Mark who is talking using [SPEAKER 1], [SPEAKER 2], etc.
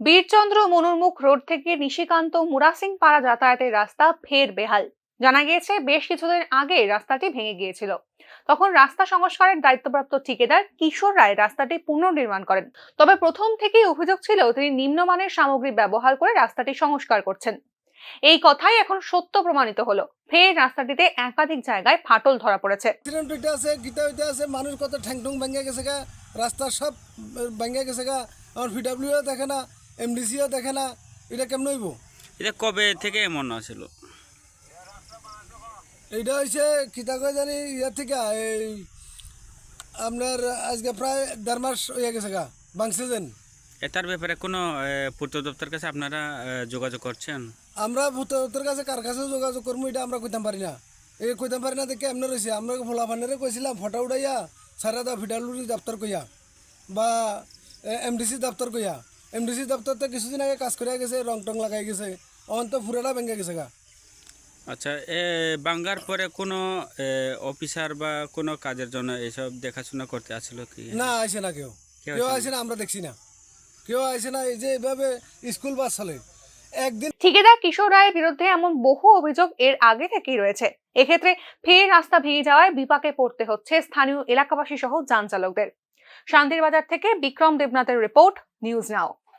[SPEAKER 1] Birchandra মনুরমুখ road থেকে নিশিকান্ত মুরাসিং পাড়া যাতায়াতের রাস্তা ফের বেহাল। জানা গিয়েছে বেশ কিছুদিন আগে রাস্তাটি ভেঙে গিয়েছিল। তখন রাস্তা সংস্কারের দায়িত্বপ্রাপ্ত ঠিকাদার কিশোর রায় রাস্তাটি পুনর্নির্মাণ করেন। তবে প্রথম থেকেই অভিযোগ ছিল তিনি নিম্নমানের সামগ্রী ব্যবহার করে রাস্তাটি সংস্কার করছেন। এই কথাই এখন সত্য প্রমাণিত হলো। ফের রাস্তাটিতে একাধিক জায়গায় ফাটল ধরা পড়েছে।
[SPEAKER 2] মানুষ কত ঠ্যাংটুং ভেঙে গেছে গা, রাস্তা সব ভেঙে গেছে গা। আমার ভিডাব্লিউ দেখে না, এমডিসিও দেখে না, এটা কেমন হইব?
[SPEAKER 3] এটা কবে থেকে এমন আছিল?
[SPEAKER 2] এইটা হয়েছে কিতা কয় জানি ইয়ার থেকে এই আপনার আজকে প্রায় 1.5 মাস হয়ে গেছে গা ভাঙছে যেন।
[SPEAKER 3] এটার ব্যাপারে কোনো পূর্ত দপ্তর কাছে আপনারা যোগাযোগ করছেন?
[SPEAKER 2] আমরা ভূত দপ্তরের কাছে কার কাছে যোগাযোগ করবো এটা আমরা কইতাম পারি না। এই কইতাম পারি না দেখে এমনি রয়েছে। আমরা ফোলাফানেরে কইছিলাম ফটো উঠাইয়া সারা দা ভিডাব্লিউ দপ্তর কইয়া বা এমডিসি দপ্তর কইয়া। এমডিসি দপ্তরতে কিছুদিন আগে কাজ করে গেছে, রং টং লাগাই গেছে, অন তো পুরাটা ভেঙে গেছে গা।
[SPEAKER 3] আচ্ছা, বাঙ্গার পরে কোনো অফিসার বা কোনো কাজের জন্য এসব দেখাশোনা করতে আসছিল কি?
[SPEAKER 2] না আসে না, কেউ আসে না, আমরা দেখছি না, কেউ আসে না। এই যে এভাবে স্কুল বাস চলে একদিন।
[SPEAKER 1] ঠিকাদার কিশোর রায়ের বিরুদ্ধে এমন বহু অভিযোগ এর আগে থেকেই রয়েছে। এক্ষেত্রে ফের রাস্তা ভেঙে যাওয়ায় বিপাকে পড়তে হচ্ছে স্থানীয় এলাকাবাসী সহ যান চালকদের। শান্তির বাজার থেকে বিক্রম দেবনাথের রিপোর্ট, নিউজ নাও।